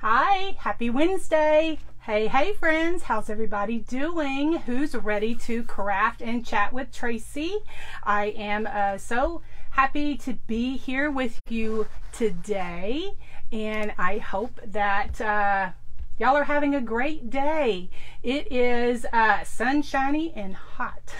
Hi, happy Wednesday. Hey friends, how's everybody doing? Who's ready to craft and chat with Tracy? I am so happy to be here with you today, and I hope that y'all are having a great day. It is sunshiny and hot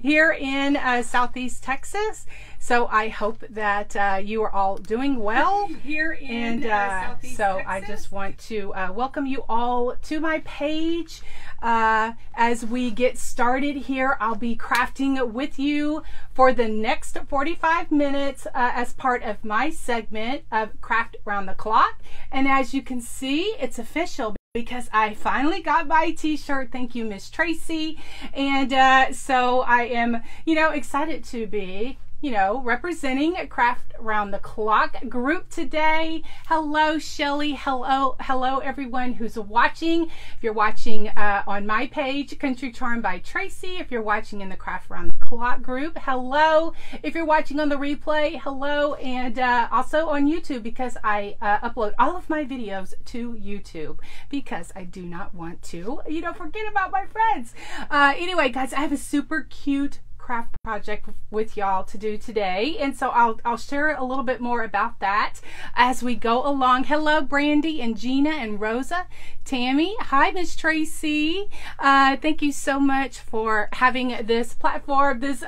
here in Southeast Texas. So I hope that you are all doing well here in Southeast so Texas. I just want to welcome you all to my page. As we get started here, I'll be crafting with you for the next 45 minutes as part of my segment of Craft Around the Clock. And as you can see, it's official because I finally got my t-shirt. Thank you, Miss Tracy. And so I am, excited to be representing a Craft Around the Clock group today. Hello, Shelly. Hello everyone who's watching. If you're watching on my page, Country Charm by Tracy. If you're watching in the Craft Around the Clock group, hello. If you're watching on the replay, hello. And also on YouTube, because I upload all of my videos to YouTube because I do not want to, forget about my friends. Anyway, guys, I have a super cute craft project with y'all to do today, and so I'll share a little bit more about that as we go along. Hello, Brandy and Gina and Rosa, Tammy. Hi, Miss Tracy. Thank you so much for having this platform, this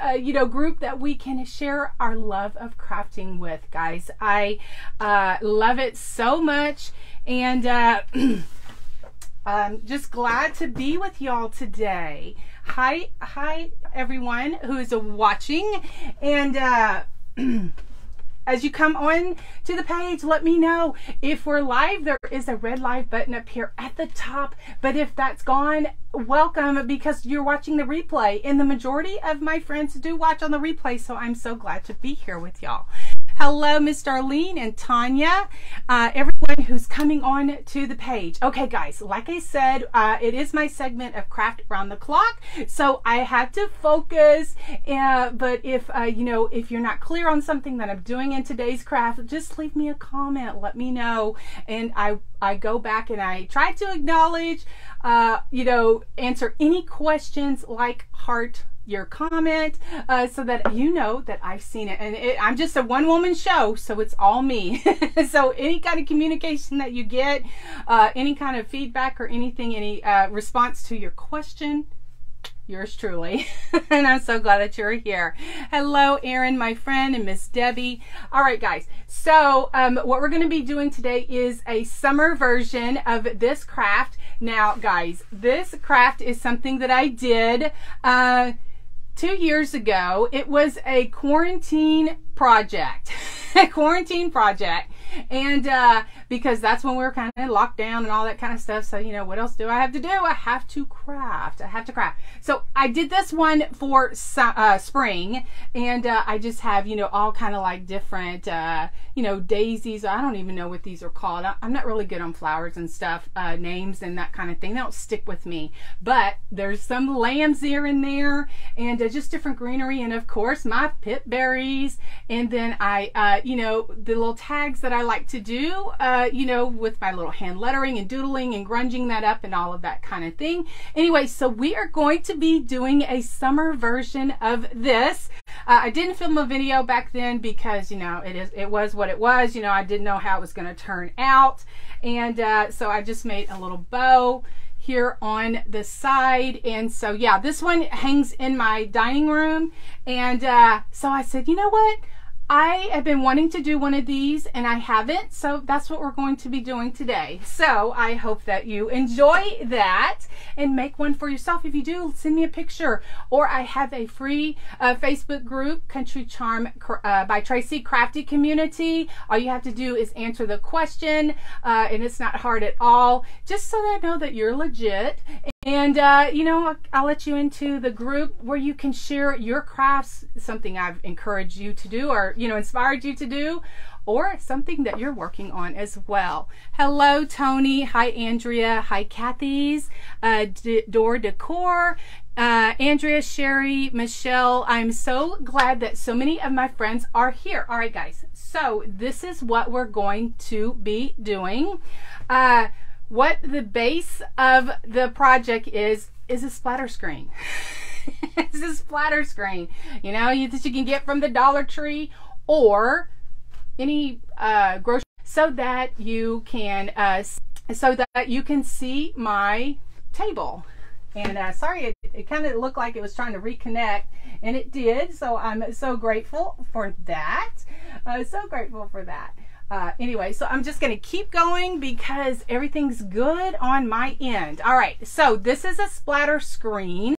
group that we can share our love of crafting with, guys. I love it so much, and I'm just glad to be with y'all today. Hi everyone who is watching, and as you come on to the page, let me know if we're live. There is a red live button up here at the top, but if that's gone, welcome, because you're watching the replay, and the majority of my friends do watch on the replay, so I'm so glad to be here with y'all. Hello, Miss Darlene and Tanya, everyone who's coming on to the page. Okay, guys, like I said, it is my segment of Craft Around the Clock, so I have to focus. But if if you're not clear on something that I'm doing in today's craft, just leave me a comment. Let me know, and I go back and I try to acknowledge, answer any questions, like heart your comment, so that you know that I've seen it. And I'm just a one-woman show, so it's all me. So any kind of communication that you get, any kind of feedback or anything, any response to your question, yours truly. And I'm so glad that you're here. Hello, Erin, my friend, and Miss Debbie. All right, guys. So what we're going to be doing today is a summer version of this craft. Now, guys, this craft is something that I did 2 years ago. It was a quarantine project. A quarantine project. And because that's when we were kind of locked down and all that kind of stuff. So, what else do I have to do? I have to craft. I have to craft. So I did this one for spring, and I just have, all kind of like different, daisies. I don't even know what these are called. I'm not really good on flowers and stuff, names and that kind of thing. They don't stick with me. But there's some lambs here and there, and just different greenery, and of course my pip berries. And then I, the little tags that I like to do, with my little hand lettering and doodling and grunging that up and all of that kind of thing. Anyway, so we are going to be doing a summer version of this. I didn't film a video back then because, it was what it was. I didn't know how it was going to turn out. And so I just made a little bow here on the side. And so, yeah, this one hangs in my dining room. And so I said, you know what? I have been wanting to do one of these and I haven't, so that's what we're going to be doing today. So I hope that you enjoy that and make one for yourself. If you do, send me a picture. Or I have a free Facebook group, Country Charm by Tracy Crafty Community. All you have to do is answer the question, and it's not hard at all, just so that I know that you're legit. And, I'll let you into the group where you can share your crafts, something I've encouraged you to do or, inspired you to do, or something that you're working on as well. Hello, Tony. Hi, Andrea. Hi, Kathy's. Decor. Andrea, Sherry, Michelle, I'm so glad that so many of my friends are here. All right, guys, so this is what we're going to be doing. What the base of the project is a splatter screen. It's a splatter screen, you know, that you can get from the Dollar Tree or any grocery, so that you can see my table. And sorry, it kind of looked like it was trying to reconnect, and it did. So I'm so grateful for that. So grateful for that. Anyway, so I'm just going to keep going because everything's good on my end. All right, so this is a splatter screen.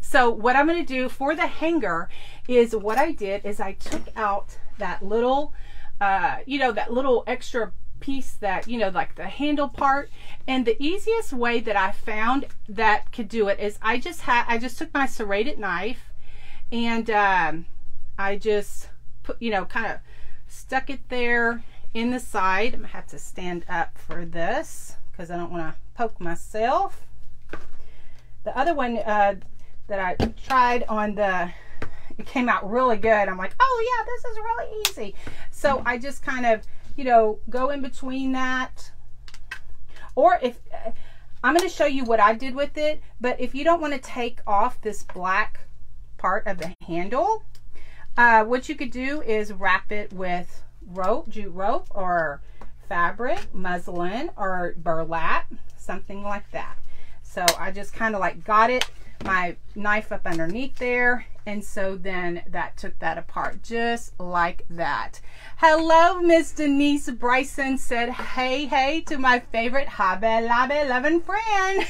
So what I'm going to do for the hanger is, what I did is I took out that little, you know, that little extra piece that, you know, like the handle part. And the easiest way that I found that could do it is I just took my serrated knife and I just put, you know, kind of stuck it there in the side. I'm gonna have to stand up for this because I don't want to poke myself. The other one that I tried on it came out really good. I'm like, oh yeah, this is really easy. So I just kind of, you know, go in between that. Or if I'm going to show you what I did with it, but if you don't want to take off this black part of the handle, what you could do is wrap it with rope, jute rope, or fabric, muslin, or burlap, something like that. So I just kind of like got it, my knife up underneath there, and so then that took that apart just like that. Hello, Miss Denise Bryson said, hey to my favorite hobby lobby loving friend,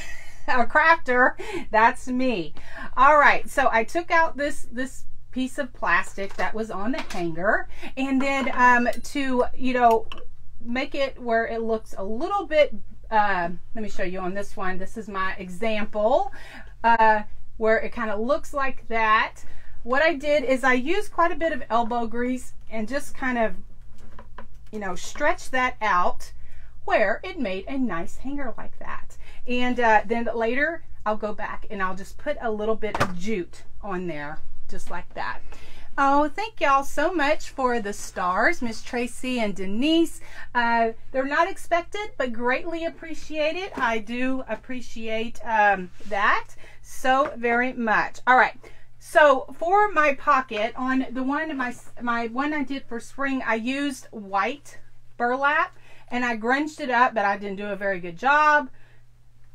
a crafter. That's me. All right, so I took out this piece of plastic that was on the hanger, and then to, you know, make it where it looks a little bit, let me show you on this one. This is my example, where it kind of looks like that. What I did is I used quite a bit of elbow grease and just kind of, you know, stretch that out where it made a nice hanger like that. And then later I'll go back and I'll just put a little bit of jute on there, just like that. Oh, thank y'all so much for the stars, Miss Tracy and Denise. They're not expected, but greatly appreciated. I do appreciate that so very much. All right. So for my pocket, on the one, my one I did for spring, I used white burlap and I grunged it up, but I didn't do a very good job.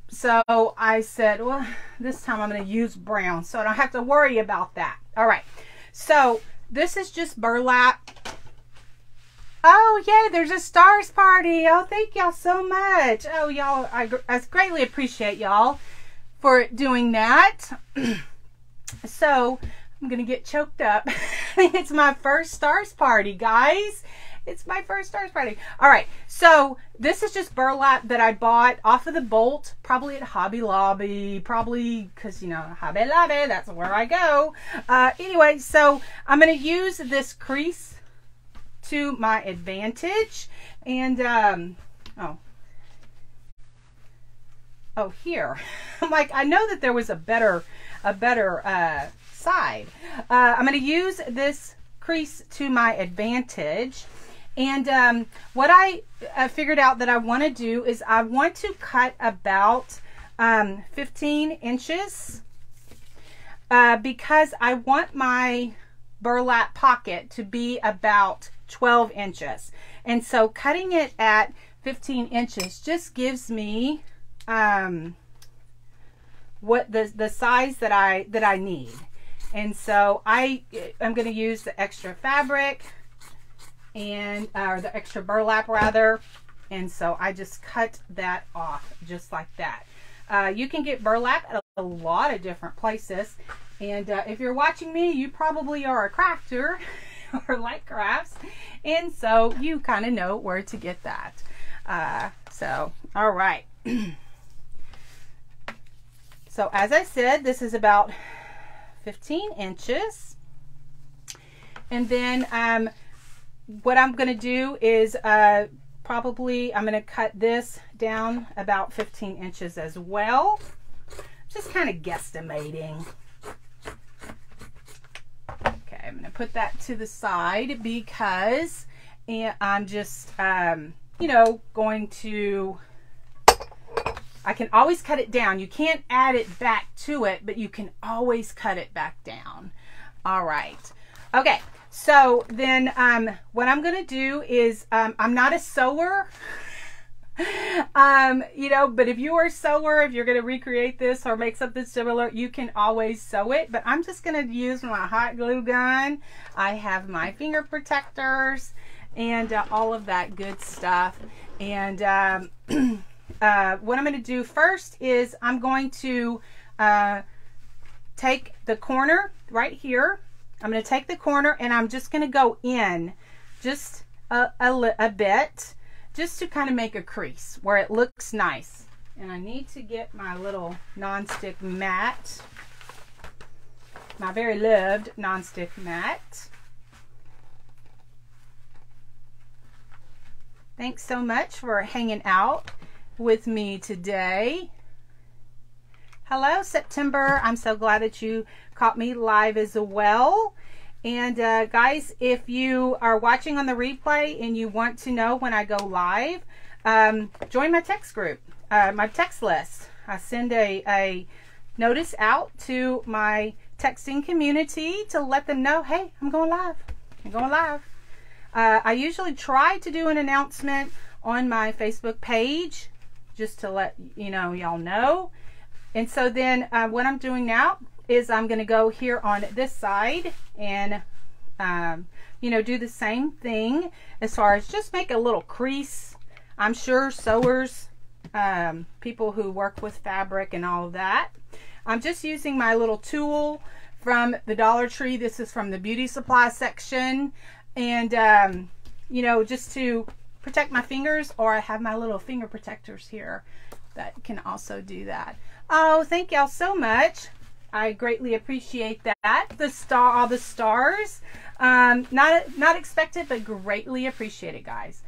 So I said, well, this time I'm going to use brown so I don't have to worry about that. All right. So this is just burlap. Oh, yay, there's a stars party. Oh, thank y'all so much. Oh, y'all, I greatly appreciate y'all for doing that. So I'm going to get choked up. It's my first stars party, guys. It's my first stars party. All right, so this is just burlap that I bought off of the Bolt, probably at Hobby Lobby, probably because, you know, Hobby Lobby, that's where I go. Anyway, so I'm going to use this crease to my advantage. And, oh, here. I'm like, I know that there was a better side. I'm going to use this crease to my advantage. And what I figured out that I want to do is I want to cut about 15 inches because I want my burlap pocket to be about 12 inches. And so cutting it at 15 inches just gives me what the size that I need. And so I'm going to use the extra fabric and or the extra burlap rather, and so I just cut that off just like that. You can get burlap at a lot of different places, and if you're watching me, you probably are a crafter or like crafts, and so you kind of know where to get that. So all right. So as I said, this is about 15 inches, and then what I'm going to do is probably, I'm going to cut this down about 15 inches as well. Just kind of guesstimating. Okay, I'm going to put that to the side because I'm just, you know, going to, I can always cut it down. You can't add it back to it, but you can always cut it back down. All right. Okay. So then what I'm going to do is, I'm not a sewer, you know, but if you are a sewer, if you're going to recreate this or make something similar, you can always sew it. But I'm just going to use my hot glue gun. I have my finger protectors and all of that good stuff. And what I'm going to do first is I'm going to take the corner right here. I'm going to take the corner and I'm just going to go in just a bit, just to kind of make a crease where it looks nice. And I need to get my little nonstick mat, my very loved nonstick mat. Thanks so much for hanging out with me today. Hello, September. I'm so glad that you caught me live as well. And guys, if you are watching on the replay and you want to know when I go live, join my text group, my text list. I send a notice out to my texting community to let them know, hey, I'm going live. I'm going live. I usually try to do an announcement on my Facebook page just to let you know, y'all know. And so then what I'm doing now is I'm going to go here on this side and, you know, do the same thing as far as just make a little crease. I'm sure sewers, people who work with fabric and all of that. I'm just using my little tool from the Dollar Tree. This is from the beauty supply section. And, you know, just to protect my fingers, or I have my little finger protectors here that can also do that. Oh, thank y'all so much. I greatly appreciate that. All the stars. Not expected, but greatly appreciate it, guys.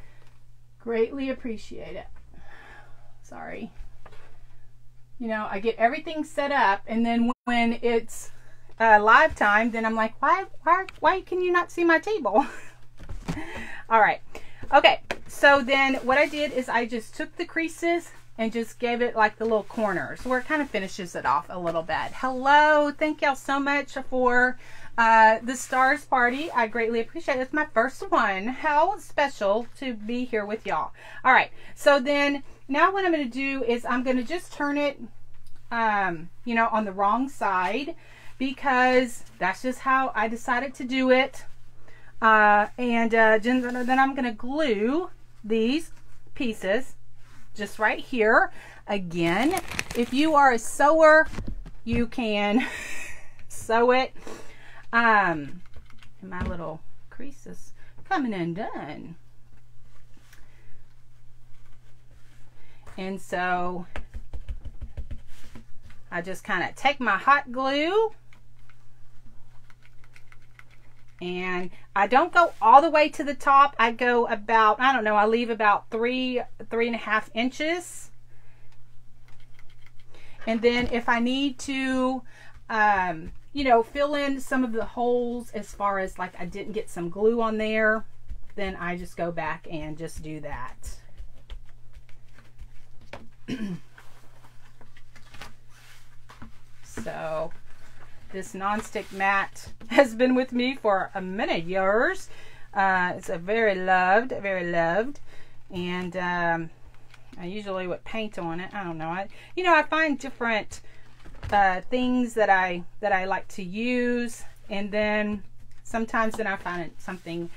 Greatly appreciate it. Sorry. You know, I get everything set up, and then when it's live time, then I'm like, why can you not see my table? All right. Okay. So then what I did is I just took the creases and just gave it like the little corners where it kind of finishes it off a little bit. Hello, thank y'all so much for the stars party. I greatly appreciate it. It's my first one. How special to be here with y'all. All right, so then now what I'm going to do is I'm going to just turn it, you know, on the wrong side, because that's just how I decided to do it. And then I'm going to glue these pieces just right here. Again, if you are a sewer, you can sew it. My little crease is coming undone. And so I just kind of take my hot glue, and I don't go all the way to the top. I go about, I don't know, I leave about 3.5 inches. And then if I need to, you know, fill in some of the holes as far as like I didn't get some glue on there, then I just go back and just do that. So this nonstick mat has been with me for many years. It's a very loved, and I usually would paint on it. I don't know. You know, I find different things that I like to use, and then sometimes then I find something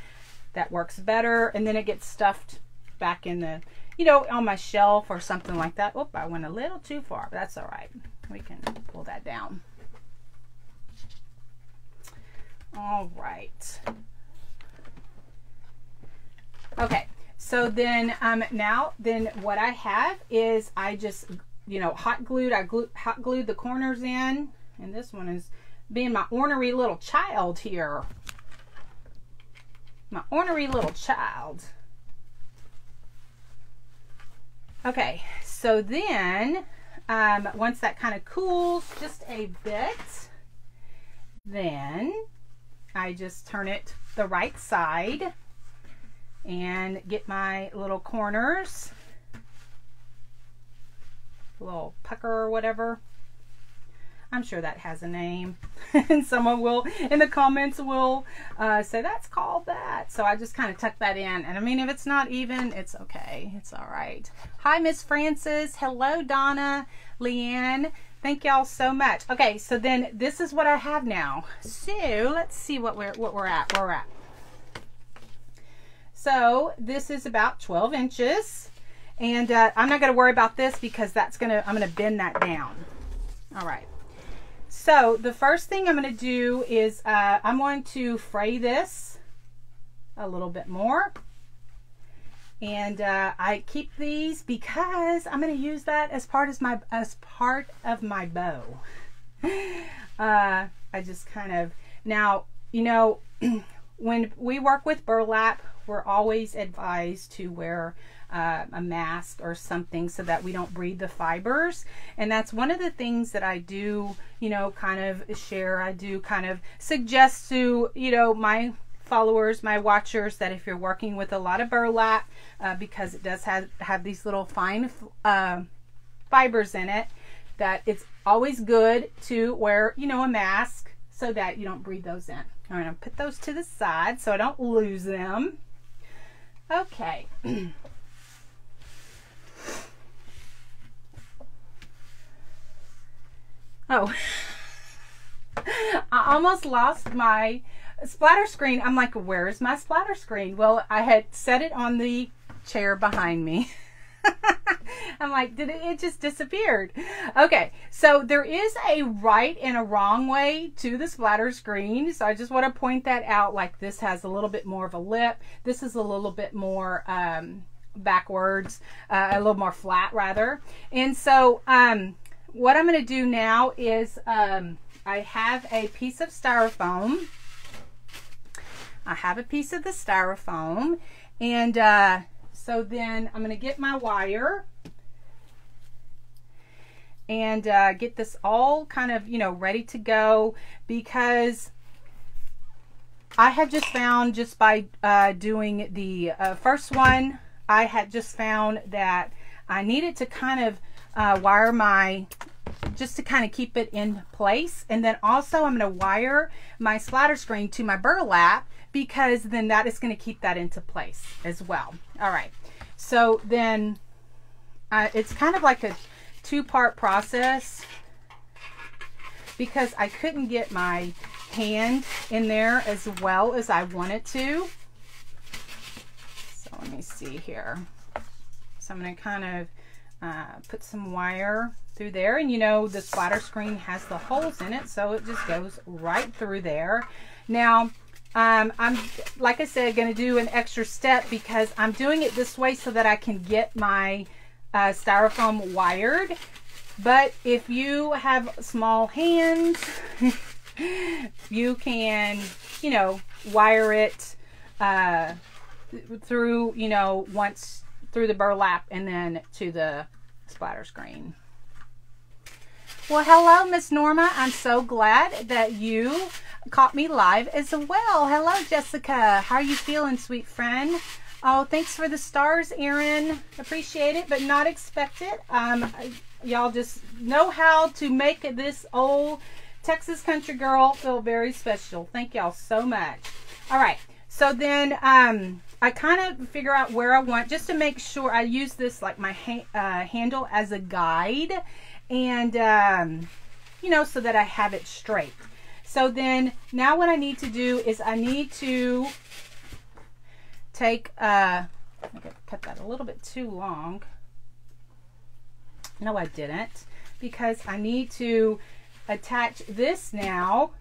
that works better, and then it gets stuffed back in the, you know, on my shelf or something like that. Oop, I went a little too far, but that's all right. We can pull that down. All right. Okay, so then now then what I have is I just, you know, hot glued the corners in, and this one is being my ornery little child here. My ornery little child. Okay, so then once that kind of cools just a bit, then I just turn it the right side and get my little corners, little pucker or whatever. I'm sure that has a name and someone will in the comments will say that's called that. So I just kind of tuck that in, and I mean, if it's not even, it's okay, it's all right. Hi Miss Francis, hello Donna, Leanne, thank y'all so much. Okay, so then this is what I have now. So let's see what we're at. So this is about 12 inches, and I'm not going to worry about this because I'm going to bend that down. All right. So the first thing I'm going to do is I'm going to fray this a little bit more, and I keep these because I'm going to use that as part of my bow. I just kind of, now, you know, when we work with burlap, we're always advised to wear a mask or something so that we don't breathe the fibers. And that's one of the things that I do, you know, kind of share. I do kind of suggest to, you know, my followers, my watchers, that if you're working with a lot of burlap, because it does have these little fine fibers in it, that it's always good to wear, you know, a mask so that you don't breathe those in. All right, I'll put those to the side so I don't lose them. Okay. Oh, I almost lost my splatter screen. I'm like, where is my splatter screen? Well, I had set it on the chair behind me. I'm like, it just disappeared. Okay, so there is a right and a wrong way to the splatter screen. So I just want to point that out. Like, this has a little bit more of a lip. This is a little bit more backwards, a little more flat rather. And so what I'm going to do now is I have a piece of styrofoam. I have a piece of the styrofoam, and so then I'm going to get my wire and get this all kind of, you know, ready to go, because I have just found, just by doing the first one, I had just found that I needed to kind of wire my, just to kind of keep it in place. And then also I'm going to wire my splatter screen to my burlap, because then that is going to keep that into place as well. All right. So then it's kind of like a two-part process, because I couldn't get my hand in there as well as I wanted to. So let me see here. So I'm going to kind of put some wire through there, and you know, the splatter screen has the holes in it, so it just goes right through there. Now I'm, like I said, going to do an extra step, because I'm doing it this way so that I can get my styrofoam wired. But if you have small hands, you can, you know, wire it through, you know, once through the burlap and then to the splatter screen. Well, hello, Miss Norma. I'm so glad that you caught me live as well. Hello, Jessica. How are you feeling, sweet friend? Oh, thanks for the stars, Erin. Appreciate it, but not expect it. Y'all just know how to make this old Texas country girl feel very special. Thank y'all so much. All right. So then I kind of figure out where I want, just to make sure I use this like my handle as a guide, and you know, so that I have it straight. So then now what I need to do is I need to take, I cut that a little bit too long. No, I didn't, because I need to attach this now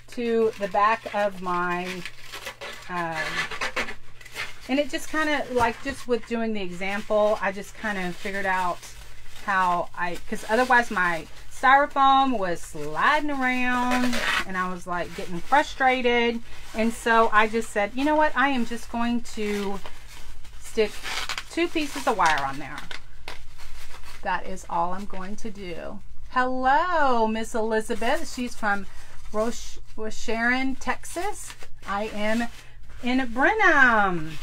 to the back of my, and it just kind of, like, just with doing the example, I just kind of figured out how because otherwise my styrofoam was sliding around and I was like getting frustrated. And so I just said, you know what? I am just going to stick 2 pieces of wire on there. That is all I'm going to do. Hello, Miss Elizabeth. She's from Sharon, Texas. I am in Brenham,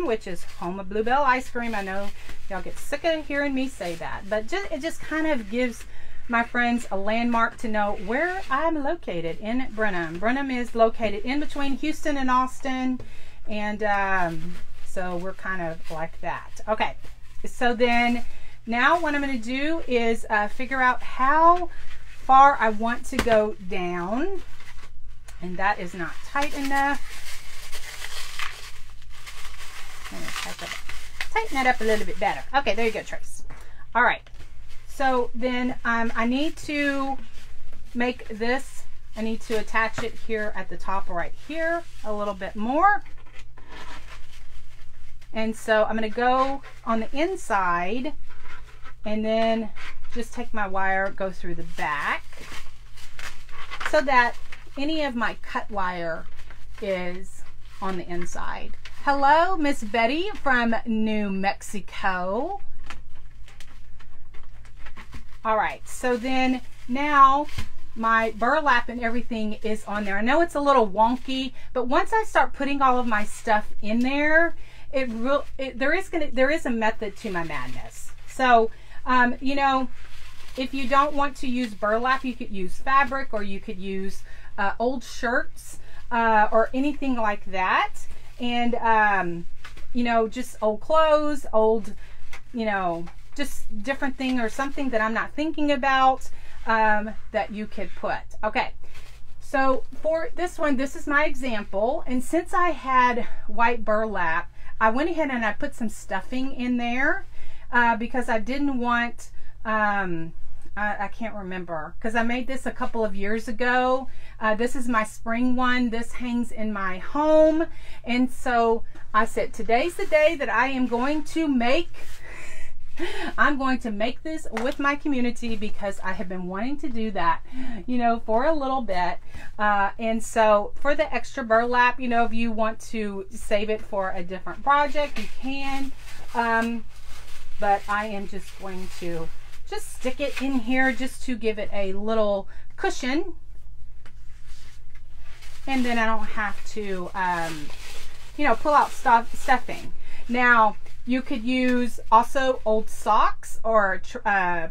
which is home of Bluebell ice cream. I know y'all get sick of hearing me say that, but it just kind of gives my friends a landmark to know where I'm located in Brenham. Brenham is located in between Houston and Austin, and so we're kind of like that. Okay, so then now what I'm going to do is figure out how far I want to go down, and that is not tight enough. I'm going to tighten that up a little bit better. Okay, there you go, Trace. All right, so then I need to make this, I need to attach it here at the top right here a little bit more. And so I'm going to go on the inside and then just take my wire, go through the back so that any of my cut wire is on the inside. Hello, Miss Betty from New Mexico. All right, so then now my burlap and everything is on there. I know it's a little wonky, but once I start putting all of my stuff in there, there is a method to my madness. So, you know, if you don't want to use burlap, you could use fabric, or you could use old shirts or anything like that. And, you know, just old clothes, old, you know, just different thing or something that I'm not thinking about that you could put. Okay, so for this one, this is my example. And since I had white burlap, I went ahead and I put some stuffing in there because I didn't want, I can't remember, because I made this a couple of years ago. This is my spring one. This hangs in my home. And so I said, today's the day that I am going to make, I'm going to make this with my community, because I have been wanting to do that, you know, for a little bit. And so for the extra burlap, you know, if you want to save it for a different project, you can. But I am just going to just stick it in here just to give it a little cushion. And then I don't have to, you know, pull out stuffing. Now, you could use also old socks or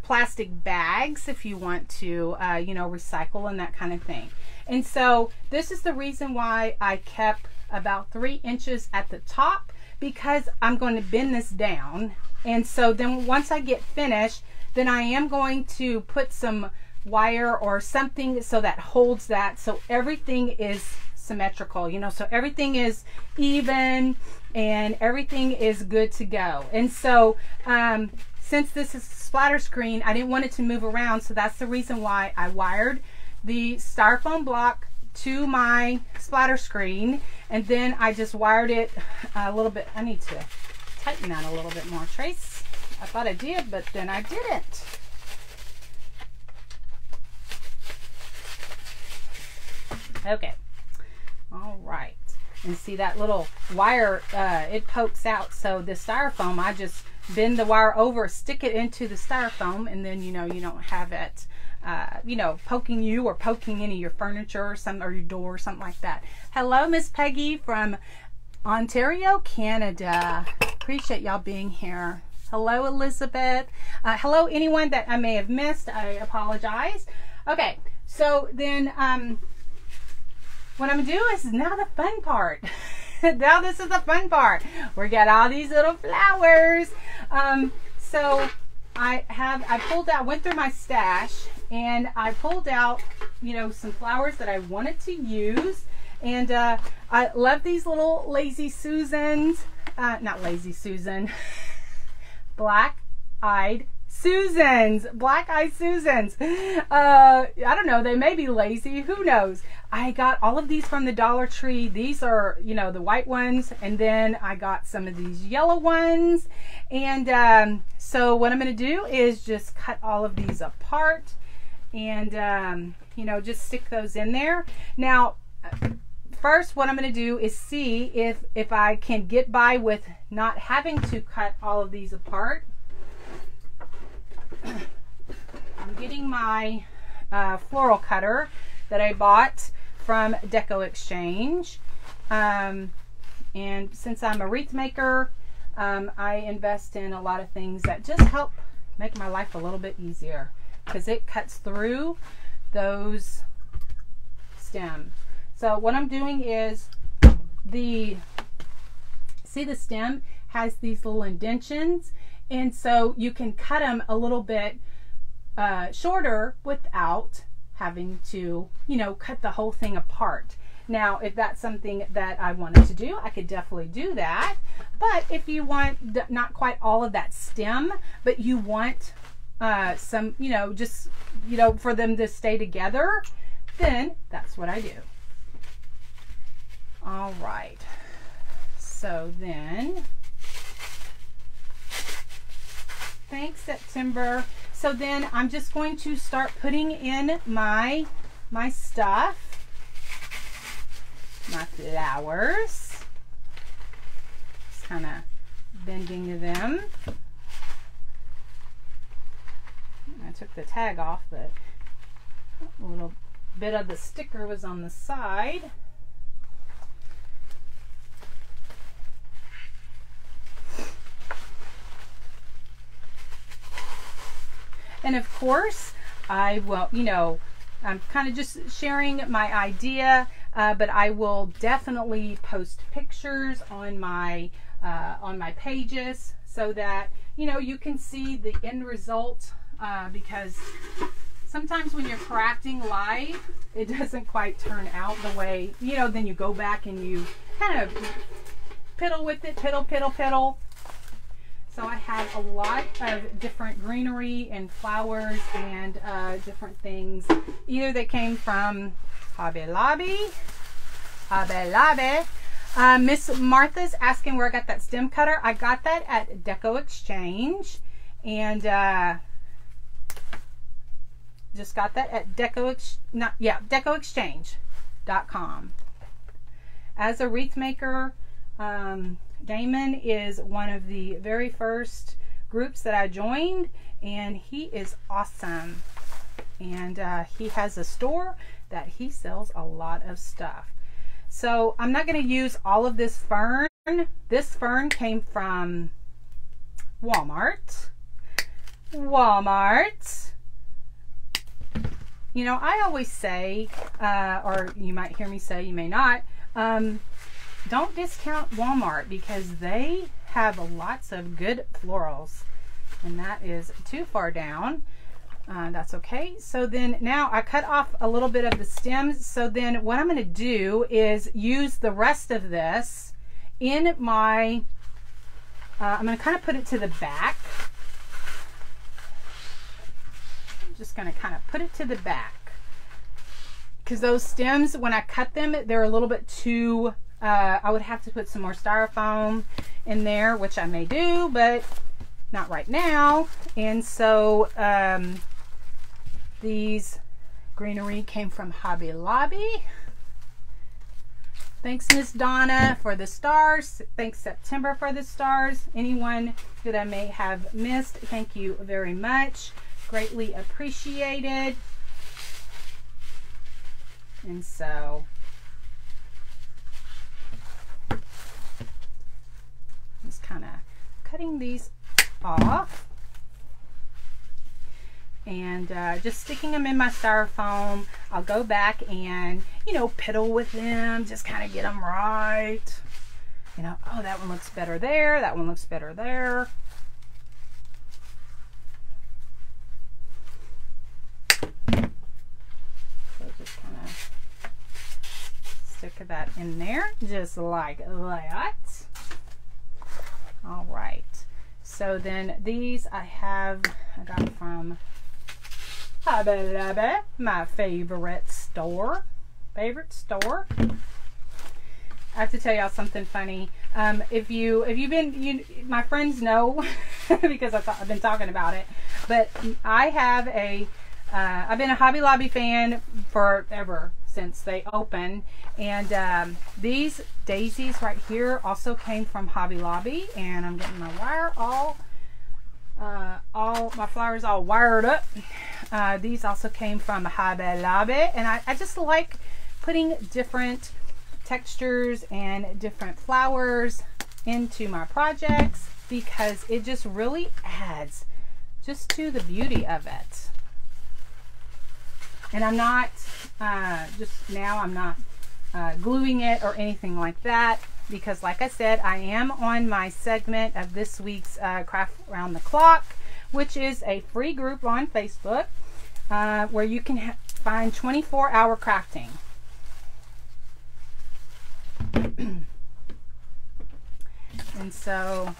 plastic bags if you want to, you know, recycle and that kind of thing. And so this is the reason why I kept about 3 inches at the top, because I'm going to bend this down. And so then once I get finished, then I am going to put some wire or something so that holds that, so everything is symmetrical, you know, so everything is even and everything is good to go. And so since this is a splatter screen, I didn't want it to move around, so that's the reason why I wired the styrofoam block to my splatter screen, and then I just wired it a little bit. I need to tighten that a little bit more, Trace. I thought I did, but then I didn't. Okay, all right. And see that little wire, it pokes out. So the styrofoam, I just bend the wire over, stick it into the styrofoam, and then, you know, you don't have it, you know, poking you or poking any of your furniture or your door or something like that. Hello, Miss Peggy from Ontario, Canada. Appreciate y'all being here. Hello, Elizabeth. Hello, anyone that I may have missed. I apologize. Okay, so then what I'm gonna do is now the fun part. Now this is the fun part. We got all these little flowers. So I pulled out, went through my stash, and I pulled out, you know, some flowers that I wanted to use. And I love these little Lazy Susans. Not Lazy Susan. Black-eyed Susans, black eye Susans. I don't know, they may be lazy, who knows. I got all of these from the Dollar Tree. These are, you know, the white ones, and then I got some of these yellow ones. And so what I'm going to do is just cut all of these apart and you know, just stick those in there. Now first what I'm going to do is see if I can get by with not having to cut all of these apart. I'm getting my floral cutter that I bought from Deco Exchange, and since I'm a wreath maker, I invest in a lot of things that just help make my life a little bit easier, because it cuts through those stems. So what I'm doing is, see the stem has these little indentions, and so you can cut them a little bit shorter without having to, you know, cut the whole thing apart. Now, if that's something that I wanted to do, I could definitely do that. But if you want not quite all of that stem, but you want some, you know, just, you know, for them to stay together, then that's what I do. All right. So then, thanks, September. So then I'm just going to start putting in my stuff, my flowers. Just kind of bending them. I took the tag off, but a little bit of the sticker was on the side. And of course, I will, you know, I'm kind of just sharing my idea, but I will definitely post pictures on my pages so that, you know, you can see the end result, because sometimes when you're crafting live, it doesn't quite turn out the way, you know, then you go back and you kind of piddle with it, piddle. So I have a lot of different greenery and flowers and different things. Either they came from Hobby Lobby. Miss Martha's asking where I got that stem cutter. I got that at Deco Exchange, and just got that at decoexchange.com. As a wreath maker, Damon is one of the very first groups that I joined, and he is awesome. And he has a store that he sells a lot of stuff. So I'm not going to use all of this fern. This fern came from Walmart. You know, I always say, or you might hear me say, you may not, don't discount Walmart, because they have lots of good florals, and that is too far down. That's okay. So then now I cut off a little bit of the stems. So then what I'm going to do is use the rest of this in my, I'm going to kind of put it to the back. I'm just going to kind of put it to the back, because those stems, when I cut them, they're a little bit too, I would have to put some more styrofoam in there, which I may do, but not right now. And so these greenery came from Hobby Lobby. Thanks, Miss Donna, for the stars. Thanks, September, for the stars. Anyone that I may have missed, thank you very much. Greatly appreciated. And so just kind of cutting these off and just sticking them in my styrofoam. I'll go back and, you know, piddle with them, just kind of get them right. You know, oh, that one looks better there, that one looks better there. So just kind of stick that in there, just like that. All right. So then these I have I got from Hobby Lobby, my favorite store. I have to tell y'all something funny. If you've been, my friends know because I've been talking about it. But I have I've been a Hobby Lobby fan forever since they opened, and these daisies right here also came from Hobby Lobby, and I'm getting my wire all my flowers all wired up. These also came from Hobby Lobby, and I just like putting different textures and different flowers into my projects because it just really adds just to the beauty of it. And I'm not I'm not gluing it or anything like that, because like I said, I am on my segment of this week's Craft Around the Clock, which is a free group on Facebook where you can find 24-hour crafting. And so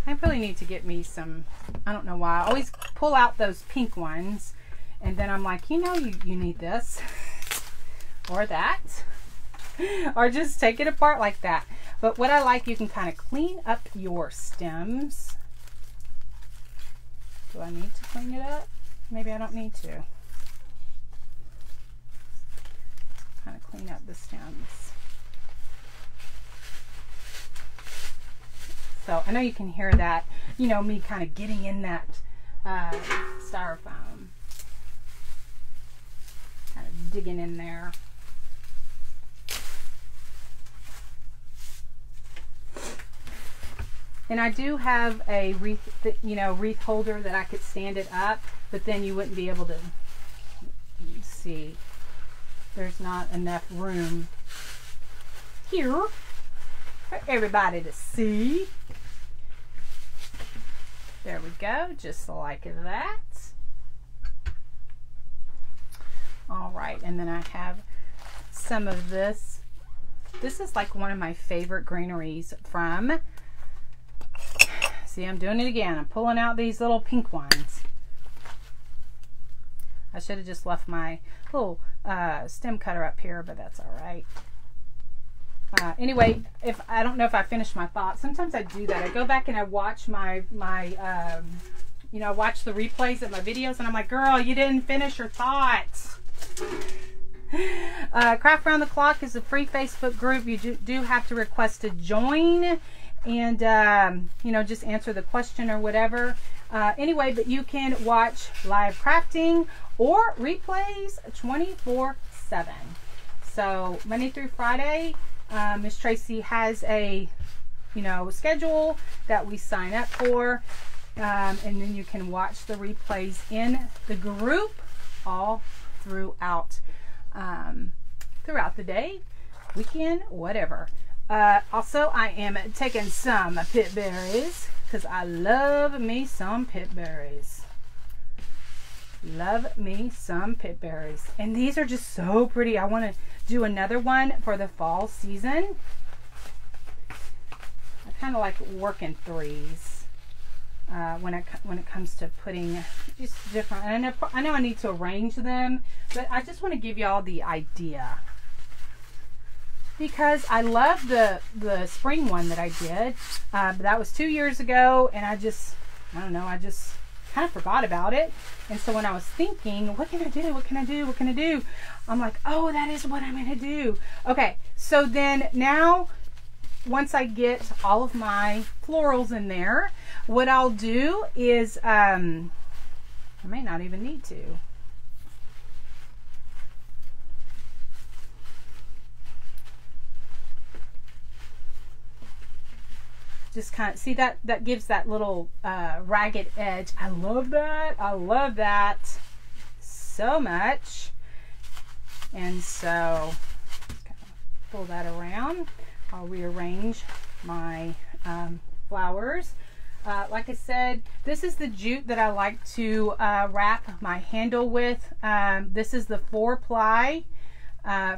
I really need to get me some, I don't know why, I always pull out those pink ones and then I'm like, you need this or that, or just take it apart like that. But what I like, you can kind of clean up your stems. Do I need to clean it up? Maybe I don't need to. Kind of clean up the stems. So I know you can hear that, me kind of getting in that styrofoam. Kind of digging in there. And I do have a wreath holder that I could stand it up, but then you wouldn't be able to see. There's not enough room here for everybody to see. There we go, just like that. All right, and then I have some of this. This is like one of my favorite greeneries from, see, I'm doing it again. I'm pulling out these little pink ones. I should have just left my little stem cutter up here, but that's all right. Anyway, I don't know if I finished my thought. Sometimes I do that. I go back and I watch watch the replays of my videos, and I'm like, girl, you didn't finish your thoughts. Craft Around the Clock is a free Facebook group. You do have to request to join, and just answer the question or whatever. Anyway, but you can watch live crafting or replays 24/7. So Monday through Friday, Miss Tracy has a schedule that we sign up for, and then you can watch the replays in the group all throughout the day, weekend, whatever. Also, I am taking some pit berries because I love me some pit berries. Love me some pit berries. And these are just so pretty. I want to do another one for the fall season. I kind of like working threes when it comes to putting just different. And I know I need to arrange them, but I just want to give y'all the idea, because I love the spring one that I did. But that was 2 years ago, and I just kind of forgot about it. And so when I was thinking, what can I do? What can I do? What can I do? I'm like, oh, that is what I'm going to do. Okay, so then now, once I get all of my florals in there, what I'll do is, I may not even need to. Just kind of see that gives that little ragged edge. I love that. I love that so much. And so just kind of pull that around. I'll rearrange my flowers. Like I said, this is the jute that I like to wrap my handle with. This is the 4-ply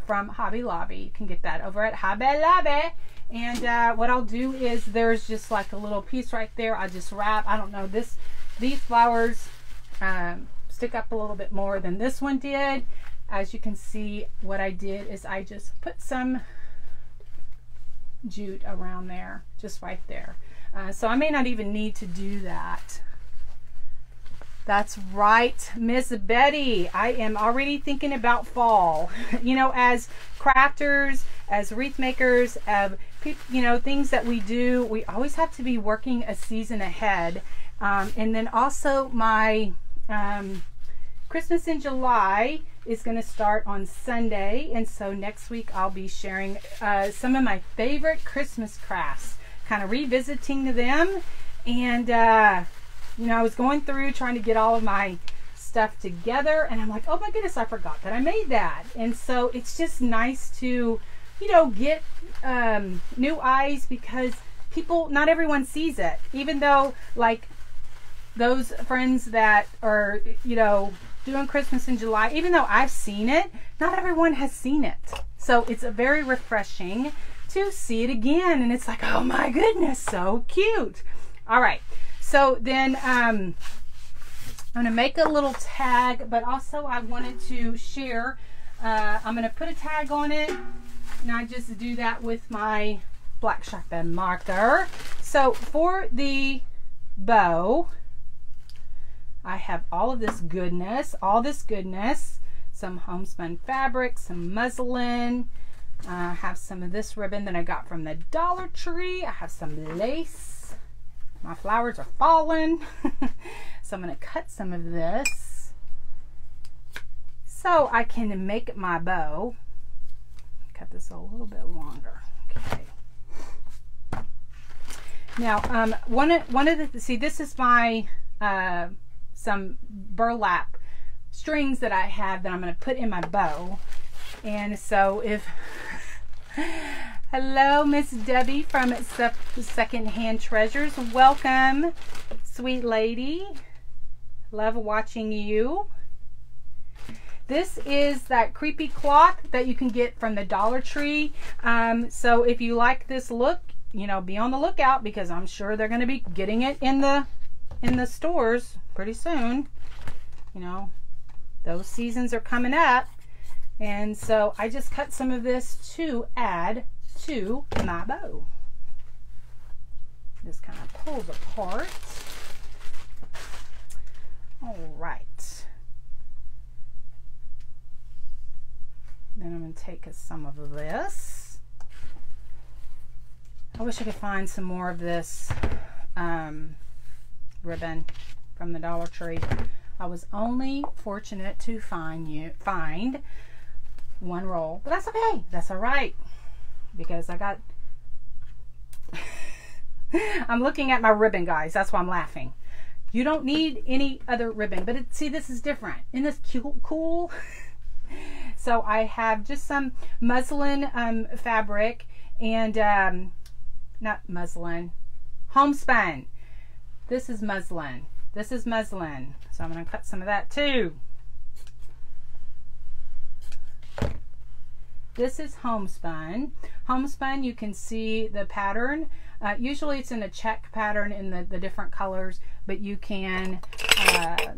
from Hobby Lobby. You can get that over at Hobby Lobby. And what I'll do is, there's just like a little piece right there. I just wrap. I don't know, these flowers stick up a little bit more than this one did. As you can see, what I did is I just put some jute around there, just right there. So I may not even need to do that. That's right, Miss Betty. I am already thinking about fall. You know, as crafters, as wreath makers, you know, things that we do, we always have to be working a season ahead. And then also my Christmas in July is going to start on Sunday, and so next week I'll be sharing some of my favorite Christmas crafts, kind of revisiting them. And you know, I was going through trying to get all of my stuff together, and I'm like, oh my goodness, I forgot that I made that. And so it's just nice to, you know, get new eyes, because people, not everyone sees it. Even though, like, those friends that are, you know, doing Christmas in July, even though I've seen it, not everyone has seen it. So it's very refreshing to see it again, and it's like, oh my goodness, so cute. All right, so then I'm going to make a little tag, but also I wanted to share, I'm going to put a tag on it, and I just do that with my black sharpen marker. So for the bow, I have all of this goodness, some homespun fabric, some muslin. I have some of this ribbon that I got from the Dollar Tree. I have some lace. My flowers are falling. So I'm going to cut some of this so I can make my bow. Cut this a little bit longer. Okay. Now, one of the, see, this is my some burlap strings that I have that I'm going to put in my bow. And so if hello, Miss Debbie from Secondhand Treasures, welcome, sweet lady, love watching you. This is that creepy cloth that you can get from the Dollar Tree. So if you like this look, you know, be on the lookout, because I'm sure they're going to be getting it in the stores pretty soon. You know, those seasons are coming up. And so I just cut some of this to add to my bow. This kind of pulls apart. All right. Then I'm going to take some of this. I wish I could find some more of this ribbon from the Dollar Tree. I was only fortunate to find one roll, but that's okay. That's all right, because I got I'm looking at my ribbon, guys. That's why I'm laughing. You don't need any other ribbon, but see, this is different. Isn't this cool? So I have just some muslin fabric, and not muslin, homespun. This is muslin. This is muslin. So I'm going to cut some of that too. This is homespun. Homespun, you can see the pattern. Usually it's in a check pattern in the different colors, but you can,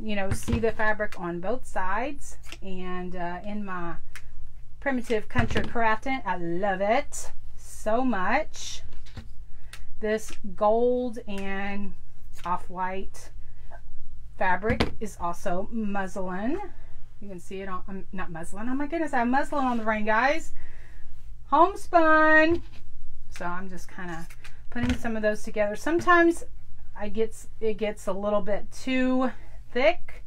you know, see the fabric on both sides. And in my primitive country crafting, I love it so much. This gold and off-white fabric is also muslin. You can see it on, not muslin. Oh my goodness, I have muslin on the ring, guys. Homespun. So I'm just kind of putting some of those together. Sometimes it gets a little bit too thick,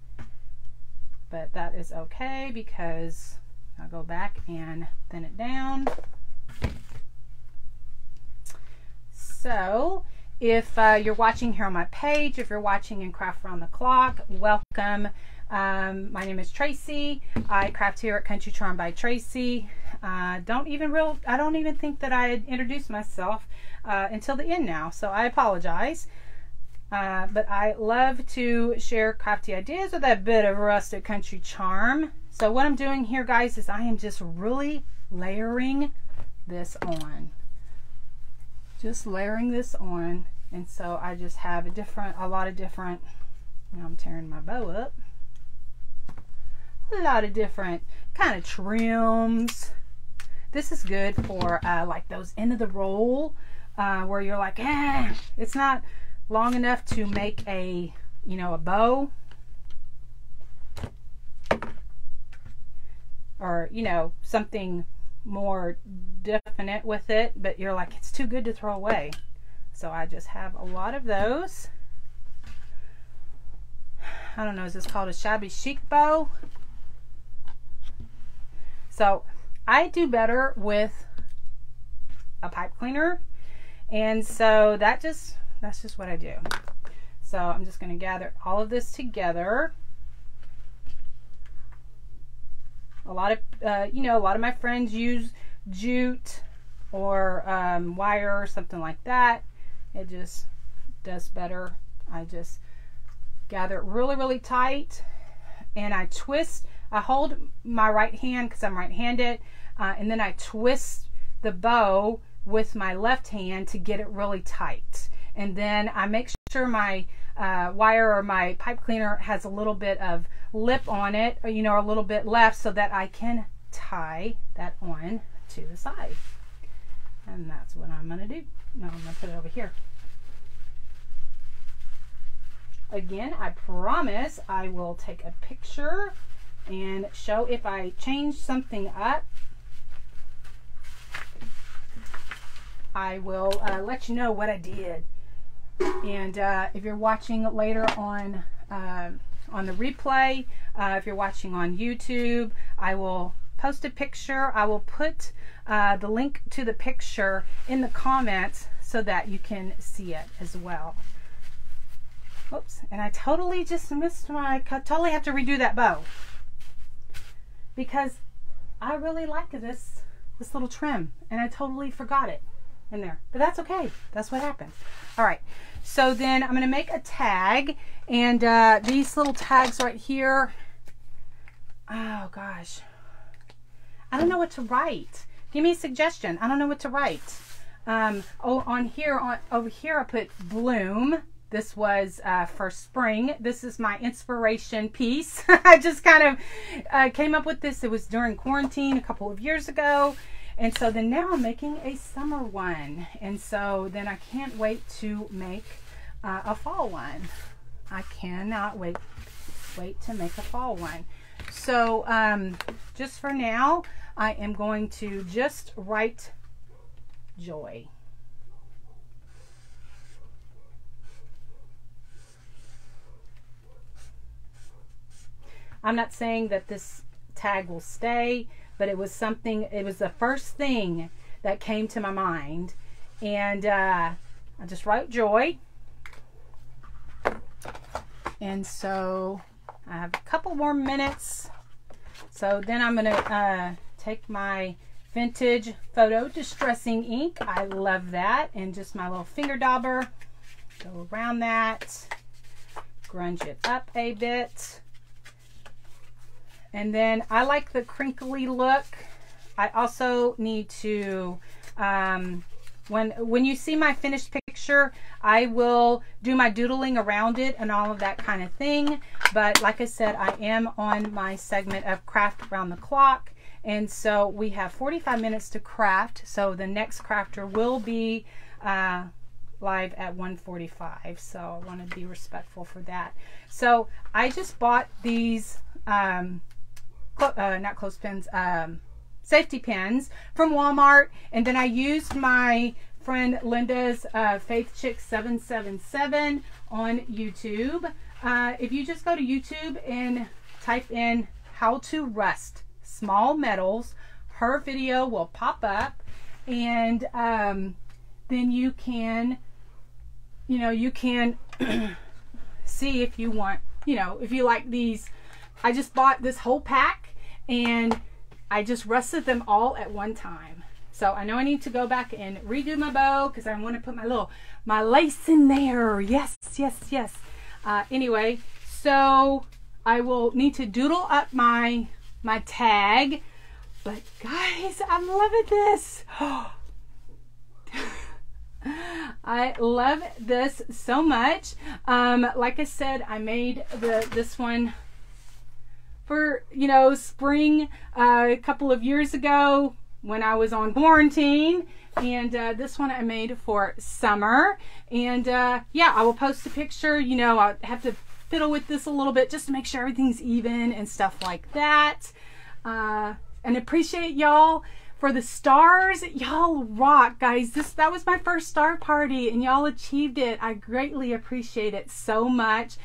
but that is okay, because I'll go back and thin it down. So if you're watching here on my page, if you're watching in Craft Around the Clock, welcome. My name is Tracy. I craft here at Country Charm by Tracy. I don't even think that I had introduced myself until the end now, so I apologize. But I love to share crafty ideas with a bit of rustic country charm. So what I'm doing here, guys, is I am just really layering this on. Just layering this on. And so I just have a lot of different, you know, I'm tearing my bow up. a lot of different kind of trims. This is good for like those end of the roll where you're like, it's not long enough to make a, you know, a bow, or, you know, something more definite with it, but you're like, it's too good to throw away. So I just have a lot of those. I don't know, is this called a shabby chic bow? So I do better with a pipe cleaner, and so that's just what I do. So I'm just going to gather all of this together. A lot of you know, a lot of my friends use jute or wire or something like that. It just does better. I just gather it really tight, and I twist. I hold my right hand because I'm right-handed, and then I twist the bow with my left hand to get it really tight. And then I make sure my wire or my pipe cleaner has a little bit of lip on it, or, you know, a little bit left, so that I can tie that on to the side. And that's what I'm going to do. No, I'm going to put it over here. Again, I promise I will take a picture and show if I change something up. I will let you know what I did. And if you're watching later on the replay, if you're watching on YouTube, I will post a picture. I will put the link to the picture in the comments so that you can see it as well. Oops, and I totally just missed I totally have to redo that bow, because I really like this little trim, and I totally forgot it in there, but that's okay. That's what happens. All right, so then I'm going to make a tag, and these little tags right here, oh gosh, I don't know what to write. Give me a suggestion. I don't know what to write. Over here I put bloom. This was for spring. This is my inspiration piece. I just kind of came up with this. It was during quarantine a couple of years ago. And so then now I'm making a summer one. And so then I can't wait to make a fall one. I cannot wait to make a fall one. So just for now, I am going to just write joy. I'm not saying that this tag will stay, but it was something, it was the first thing that came to my mind. And I just wrote joy. And so I have a couple more minutes. So then I'm going to take my vintage photo distressing ink. I love that. And just my little finger dauber. Go around that. Grunge it up a bit. And then I like the crinkly look. I also need to, when you see my finished picture, I will do my doodling around it and all of that kind of thing. But like I said, I am on my segment of craft around the clock. And so we have 45 minutes to craft. So the next crafter will be live at 1:45. So I want to be respectful for that. So I just bought these not clothespins, safety pins from Walmart, and then I used my friend Linda's Faith Chick 777 on YouTube. If you just go to YouTube and type in how to rust small metals, her video will pop up, and then you can, you can see if you want, if you like these. I just bought this whole pack, and I just rusted them all at one time. So I know I need to go back and redo my bow because I want to put my lace in there. Yes, yes, yes. Anyway, so I will need to doodle up my tag. But guys, I'm loving this. I love this so much. Like I said, I made this one for, you know, spring a couple of years ago when I was on quarantine. And this one I made for summer. And yeah, I will post a picture. You know, I have to fiddle with this a little bit just to make sure everything's even and stuff like that. And appreciate y'all for the stars. Y'all rock, guys. That was my first star party and y'all achieved it. I greatly appreciate it so much.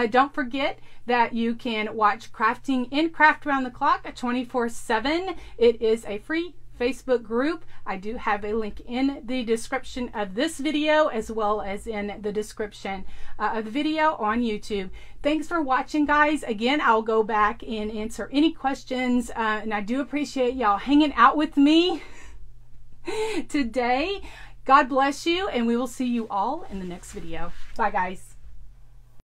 Don't forget that you can watch Crafting in Craft Around the Clock 24/7. It is a free Facebook group. I do have a link in the description of this video as well as in the description of the video on YouTube. Thanks for watching, guys. Again, I'll go back and answer any questions, and I do appreciate y'all hanging out with me today. God bless you, and we will see you all in the next video. Bye, guys.